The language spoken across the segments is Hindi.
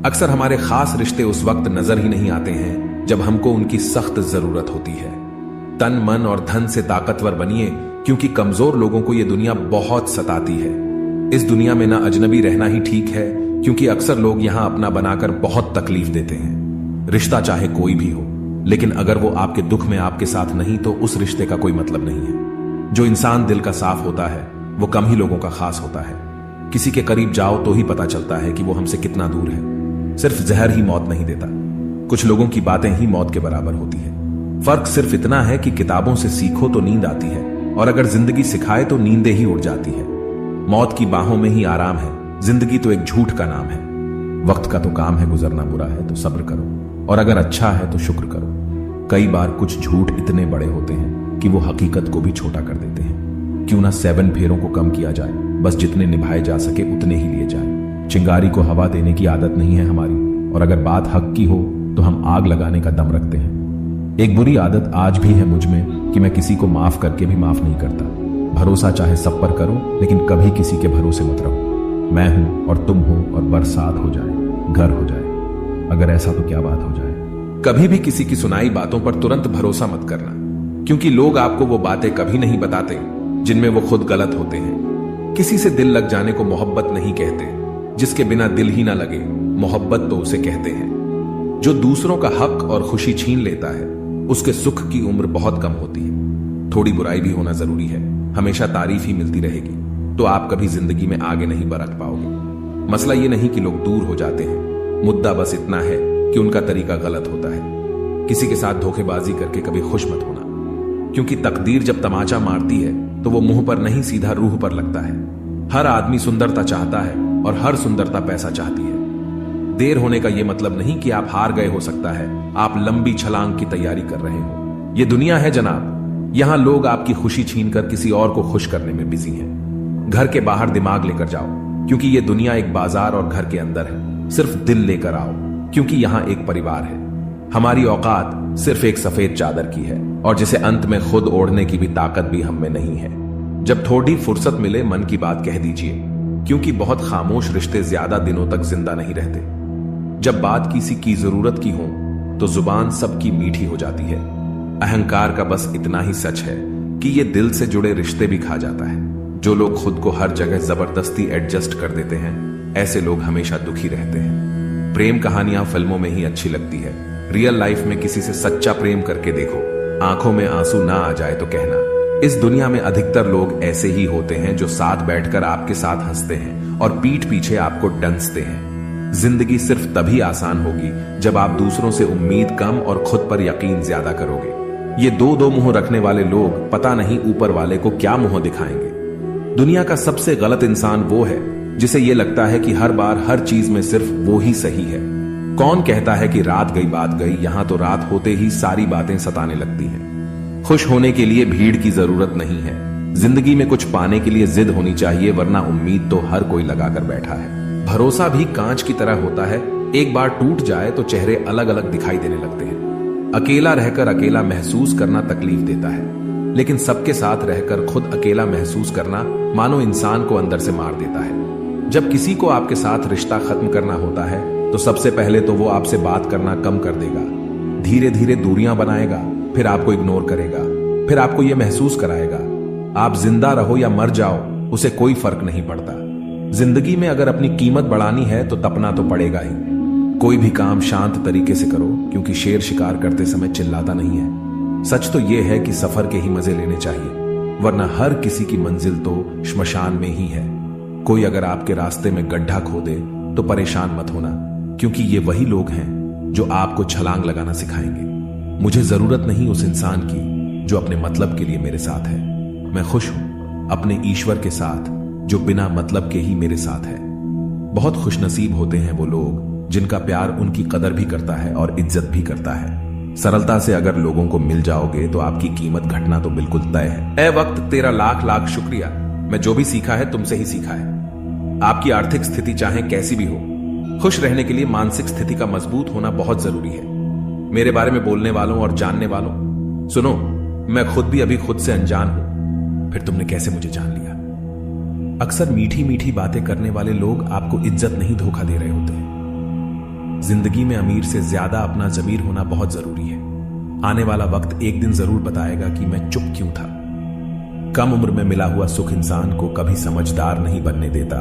अक्सर हमारे खास रिश्ते उस वक्त नजर ही नहीं आते हैं जब हमको उनकी सख्त जरूरत होती है। तन मन और धन से ताकतवर बनिए, क्योंकि कमजोर लोगों को यह दुनिया बहुत सताती है। इस दुनिया में ना अजनबी रहना ही ठीक है, क्योंकि अक्सर लोग यहां अपना बनाकर बहुत तकलीफ देते हैं। रिश्ता चाहे कोई भी हो, लेकिन अगर वो आपके दुख में आपके साथ नहीं तो उस रिश्ते का कोई मतलब नहीं है। जो इंसान दिल का साफ होता है वो कम ही लोगों का खास होता है। किसी के करीब जाओ तो ही पता चलता है कि वो हमसे कितना दूर है। सिर्फ जहर ही मौत नहीं देता, कुछ लोगों की बातें ही मौत के बराबर होती है। फर्क सिर्फ इतना है कि किताबों से सीखो तो नींद आती है, और अगर जिंदगी सिखाए तो नींदें ही उड़ जाती है। मौत की बाहों में ही आराम है, जिंदगी तो एक झूठ का नाम है। वक्त का तो काम है गुजरना, बुरा है तो सब्र करो, और अगर अच्छा है तो शुक्र करो। कई बार कुछ झूठ इतने बड़े होते हैं कि वो हकीकत को भी छोटा कर देते हैं। क्यों ना 7 फेरों को कम किया जाए, बस जितने निभाए जा सके उतने ही लिए जाए। चिंगारी को हवा देने की आदत नहीं है हमारी, और अगर बात हक की हो तो हम आग लगाने का दम रखते हैं। एक बुरी आदत आज भी है मुझ में कि मैं किसी को माफ करके भी माफ नहीं करता। भरोसा चाहे सब पर करो, लेकिन कभी किसी के भरोसे मत रहो। मैं हूं और तुम हो और बरसात हो जाए, घर हो जाए, अगर ऐसा तो क्या बात हो जाए। कभी भी किसी की सुनाई बातों पर तुरंत भरोसा मत करना, क्योंकि लोग आपको वो बातें कभी नहीं बताते जिनमें वो खुद गलत होते हैं। किसी से दिल लग जाने को मोहब्बत नहीं कहते, जिसके बिना दिल ही ना लगे मोहब्बत तो उसे कहते हैं। जो दूसरों का हक और खुशी छीन लेता है उसके सुख की उम्र बहुत कम होती है। थोड़ी बुराई भी होना जरूरी है, हमेशा तारीफ ही मिलती रहेगी तो आप कभी जिंदगी में आगे नहीं बढ़ पाओगे। मसला ये नहीं कि लोग दूर हो जाते हैं, मुद्दा बस इतना है कि उनका तरीका गलत होता है। किसी के साथ धोखेबाजी करके कभी खुश मत होना, क्योंकि तकदीर जब तमाचा मारती है तो वो मुंह पर नहीं सीधा रूह पर लगता है। हर आदमी सुंदरता चाहता है और हर सुंदरता पैसा चाहती है। देर होने का यह मतलब नहीं कि आप हार गए, हो सकता है आप लंबी छलांग की तैयारी कर रहे हो। यह दुनिया है जनाब, यहां लोग आपकी खुशी छीनकर किसी और को खुश करने में बिजी हैं। घर के बाहर दिमाग लेकर जाओ, क्योंकि यह दुनिया एक बाजार और घर के अंदर है। सिर्फ दिल लेकर आओ, क्योंकि यहां एक परिवार है। हमारी औकात सिर्फ एक सफेद चादर की है, और जिसे अंत में खुद ओढ़ने की भी ताकत भी हम में नहीं है। जब थोड़ी फुर्सत मिले मन की बात कह दीजिए, क्योंकि बहुत खामोश रिश्ते ज्यादा दिनों तक जिंदा नहीं रहते। जब बात किसी की जरूरत की हो तो जुबान सबकी मीठी हो जाती है। अहंकार का बस इतना ही सच है कि ये दिल से जुड़े रिश्ते भी खा जाता है। जो लोग खुद को हर जगह जबरदस्ती एडजस्ट कर देते हैं, ऐसे लोग हमेशा दुखी रहते हैं। प्रेम कहानियां फिल्मों में ही अच्छी लगती है, रियल लाइफ में किसी से सच्चा प्रेम करके देखो, आंखों में आंसू ना आ जाए तो कहना। इस दुनिया में अधिकतर लोग ऐसे ही होते हैं जो साथ बैठकर आपके साथ हंसते हैं और पीठ पीछे आपको डंसते हैं। जिंदगी सिर्फ तभी आसान होगी जब आप दूसरों से उम्मीद कम और खुद पर यकीन ज्यादा करोगे। ये दो मुंह रखने वाले लोग पता नहीं ऊपर वाले को क्या मुंह दिखाएंगे। दुनिया का सबसे गलत इंसान वो है जिसे ये लगता है कि हर बार हर चीज में सिर्फ वो ही सही है। कौन कहता है कि रात गई बात गई, यहां तो रात होते ही सारी बातें सताने लगती हैं। खुश होने के लिए भीड़ की जरूरत नहीं है, जिंदगी में कुछ पाने के लिए जिद होनी चाहिए, वरना उम्मीद तो हर कोई लगाकर बैठा है। भरोसा भी कांच की तरह होता है, एक बार टूट जाए तो चेहरे अलग अलग दिखाई देने लगते हैं। अकेला रहकर अकेला महसूस करना तकलीफ देता है, लेकिन सबके साथ रहकर खुद अकेला महसूस करना मानो इंसान को अंदर से मार देता है। जब किसी को आपके साथ रिश्ता खत्म करना होता है तो सबसे पहले तो वो आपसे बात करना कम कर देगा, धीरे धीरे दूरियां बनाएगा, फिर आपको इग्नोर करेगा, फिर आपको यह महसूस कराएगा आप जिंदा रहो या मर जाओ उसे कोई फर्क नहीं पड़ता। जिंदगी में अगर अपनी कीमत बढ़ानी है तो तपना तो पड़ेगा ही। कोई भी काम शांत तरीके से करो, क्योंकि शेर शिकार करते समय चिल्लाता नहीं है। सच तो यह है कि सफर के ही मजे लेने चाहिए, वरना हर किसी की मंजिल तो श्मशान में ही है। कोई अगर आपके रास्ते में गड्ढा खोदे तो परेशान मत होना, क्योंकि ये वही लोग हैं जो आपको छलांग लगाना सिखाएंगे। मुझे जरूरत नहीं उस इंसान की जो अपने मतलब के लिए मेरे साथ है। मैं खुश हूं अपने ईश्वर के साथ जो बिना मतलब के ही मेरे साथ है। बहुत खुशनसीब होते हैं वो लोग जिनका प्यार उनकी कदर भी करता है और इज्जत भी करता है। सरलता से अगर लोगों को मिल जाओगे तो आपकी कीमत घटना तो बिल्कुल तय है। ए वक्त, तेरा लाख लाख शुक्रिया। मैं जो भी सीखा है तुमसे ही सीखा है। आपकी आर्थिक स्थिति चाहे कैसी भी हो, खुश रहने के लिए मानसिक स्थिति का मजबूत होना बहुत जरूरी है। मेरे बारे में बोलने वालों और जानने वालों, सुनो, मैं खुद भी अभी खुद से अनजान हूं, फिर तुमने कैसे मुझे जान लिया। अक्सर मीठी मीठी बातें करने वाले लोग आपको इज्जत नहीं धोखा दे रहे होते हैं। जिंदगी में अमीर से ज्यादा अपना ज़मीर होना बहुत जरूरी है। आने वाला वक्त एक दिन जरूर बताएगा कि मैं चुप क्यों था। कम उम्र में मिला हुआ सुख इंसान को कभी समझदार नहीं बनने देता,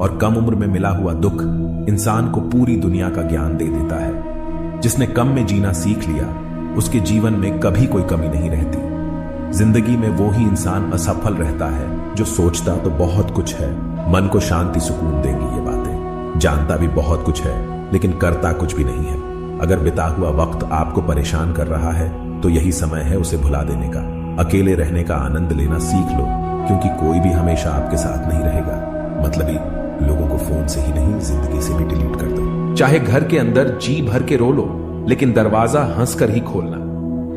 और कम उम्र में मिला हुआ दुख इंसान को पूरी दुनिया का ज्ञान दे देता है। जिसने कम में जीना सीख लिया, उसके जीवन में कभी कोई कमी नहीं रहती। जिंदगी में वो ही इंसान असफल रहता है जो सोचता तो बहुत कुछ है, मन को शांति सुकून देंगी ये बातें, जानता भी बहुत कुछ है लेकिन करता कुछ भी नहीं है। अगर बिता हुआ वक्त आपको परेशान कर रहा है तो यही समय है उसे भुला देने का। अकेले रहने का आनंद लेना सीख लो, क्योंकि कोई भी हमेशा आपके साथ नहीं रहेगा। मतलबी लोगों को फोन से ही नहीं, जिंदगी से भी डिलीट कर दो। चाहे घर के अंदर जी भर के रो लो, लेकिन दरवाजा हंसकर ही खोलना।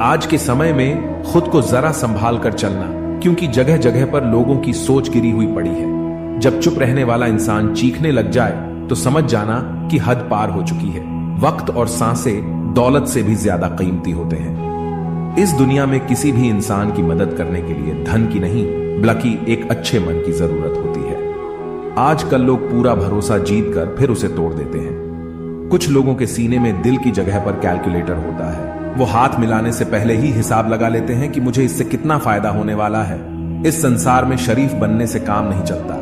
आज के समय में खुद को जरा संभाल कर चलना, क्योंकि जगह जगह पर लोगों की सोच गिरी हुई पड़ी है। जब चुप रहने वाला इंसान चीखने लग जाए तो समझ जाना कि हद पार हो चुकी है। वक्त और सांसें दौलत से भी ज्यादा कीमती होते हैं। इस दुनिया में किसी भी इंसान की मदद करने के लिए धन की नहीं, बल्कि एक अच्छे मन की जरूरत होती है। आजकल लोग पूरा भरोसा जीत कर फिर उसे तोड़ देते हैं। कुछ लोगों के सीने में दिल की जगह पर कैलकुलेटर होता है। वो हाथ मिलाने से पहले ही हिसाब लगा लेते हैं कि मुझे इससे कितना फायदा होने वाला है। इस संसार में शरीफ बनने से काम नहीं चलता।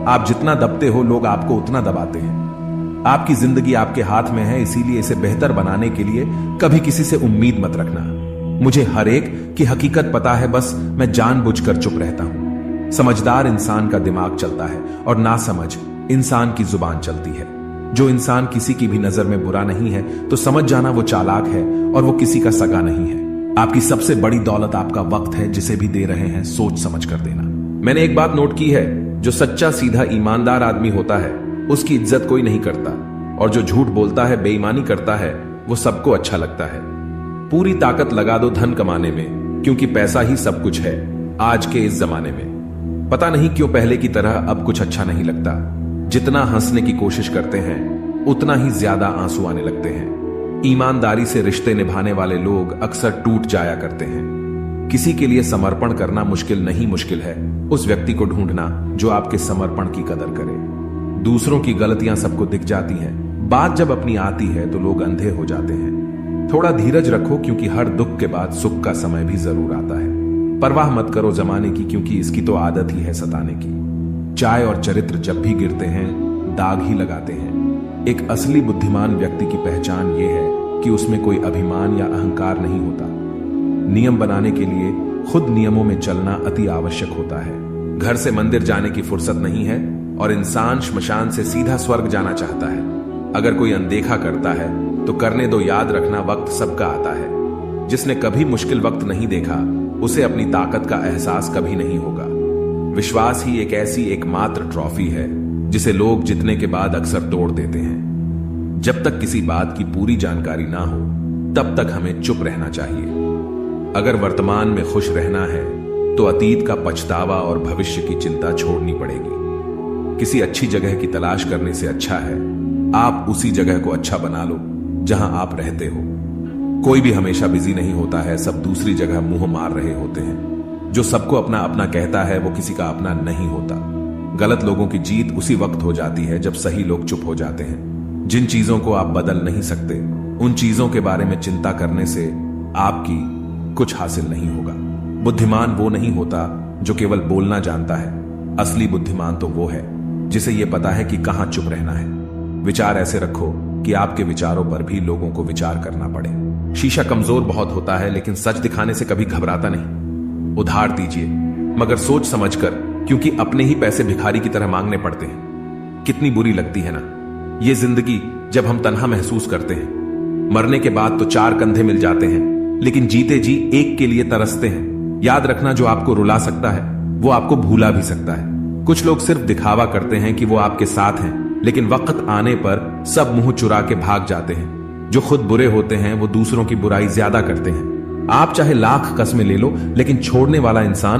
आप जितना दबते हो, लोग आपको उतना दबाते हैं। आपकी जिंदगी आपके हाथ में है, इसीलिए इसे बेहतर बनाने के लिए कभी किसी से उम्मीद मत रखना। मुझे हर एक की हकीकत पता है, बस मैं जानबूझकर चुप रहता हूं। समझदार इंसान का दिमाग चलता है और नासमझ इंसान की जुबान चलती है। जो इंसान किसी की भी नजर में बुरा नहीं है तो समझ जाना वो चालाक है और वो किसी का सगा नहीं है। आपकी सबसे बड़ी दौलत आपका वक्त है, जिसे भी दे रहे हैं सोच समझ कर देना। मैंने एक बात नोट की है, जो सच्चा सीधा ईमानदार आदमी होता है उसकी इज्जत कोई नहीं करता, और जो झूठ बोलता है, बेईमानी करता है, वो सबको अच्छा लगता है। पूरी ताकत लगा दो धन कमाने में, क्योंकि पैसा ही सब कुछ है आज के इस जमाने में। पता नहीं क्यों पहले की तरह अब कुछ अच्छा नहीं लगता। जितना हंसने की कोशिश करते हैं उतना ही ज्यादा आंसू आने लगते हैं। ईमानदारी से रिश्ते निभाने वाले लोग अक्सर टूट जाया करते हैं। किसी के लिए समर्पण करना मुश्किल नहीं, मुश्किल है उस व्यक्ति को ढूंढना जो आपके समर्पण की कदर करे। दूसरों की गलतियां सबको दिख जाती हैं, बात जब अपनी आती है तो लोग अंधे हो जाते हैं। थोड़ा धीरज रखो, क्योंकि हर दुख के बाद सुख का समय भी जरूर आता है। परवाह मत करो जमाने की, क्योंकि इसकी तो आदत ही है सताने की। चाय और चरित्र जब भी गिरते हैं दाग ही लगाते हैं। एक असली बुद्धिमान व्यक्ति की पहचान ये है कि उसमें कोई अभिमान या अहंकार नहीं होता। नियम बनाने के लिए खुद नियमों में चलना अति आवश्यक होता है। घर से मंदिर जाने की फुर्सत नहीं है और इंसान श्मशान से सीधा स्वर्ग जाना चाहता है। अगर कोई अनदेखा करता है तो करने दो, याद रखना वक्त सबका आता है। जिसने कभी मुश्किल वक्त नहीं देखा उसे अपनी ताकत का एहसास कभी नहीं होगा। विश्वास ही एक ऐसी एकमात्र ट्रॉफी है जिसे लोग जीतने के बाद अक्सर तोड़ देते हैं। जब तक किसी बात की पूरी जानकारी ना हो तब तक हमें चुप रहना चाहिए। अगर वर्तमान में खुश रहना है तो अतीत का पछतावा और भविष्य की चिंता छोड़नी पड़ेगी। किसी अच्छी जगह की तलाश करने से अच्छा है आप उसी जगह को अच्छा बना लो जहां आप रहते हो। कोई भी हमेशा बिजी नहीं होता है, सब दूसरी जगह मुंह मार रहे होते हैं। जो सबको अपना अपना कहता है वो किसी का अपना नहीं होता। गलत लोगों की जीत उसी वक्त हो जाती है जब सही लोग चुप हो जाते हैं। जिन चीजों को आप बदल नहीं सकते उन चीजों के बारे में चिंता करने से आपकी कुछ हासिल नहीं होगा। बुद्धिमान वो नहीं होता जो केवल बोलना जानता है। असली बुद्धिमान तो वो है जिसे ये पता है कि कहां चुप रहना है। विचार ऐसे रखो कि आपके विचारों पर भी लोगों को विचार करना पड़े। शीशा कमजोर बहुत होता है, लेकिन सच दिखाने से कभी घबराता नहीं। उधार दीजिए मगर सोच समझकर, क्योंकि अपने ही पैसे भिखारी की तरह मांगने पड़ते हैं। कितनी बुरी लगती है ना ये जिंदगी जब हम तन्हा महसूस करते हैं। मरने के बाद तो चार कंधे मिल जाते हैं, लेकिन जीते जी एक के लिए तरसते हैं। याद रखना, जो आपको रुला सकता है वो आपको भूला भी सकता है। कुछ लोग सिर्फ दिखावा करते हैं कि वो आपके साथ हैं, लेकिन वक्त आने पर सब मुंह चुरा के भाग जाते हैं। जो खुद बुरे होते हैं वो दूसरों की बुराई ज्यादा करते हैं। आप चाहे लाख कस्में ले लो, लेकिन छोड़ने वाला इंसान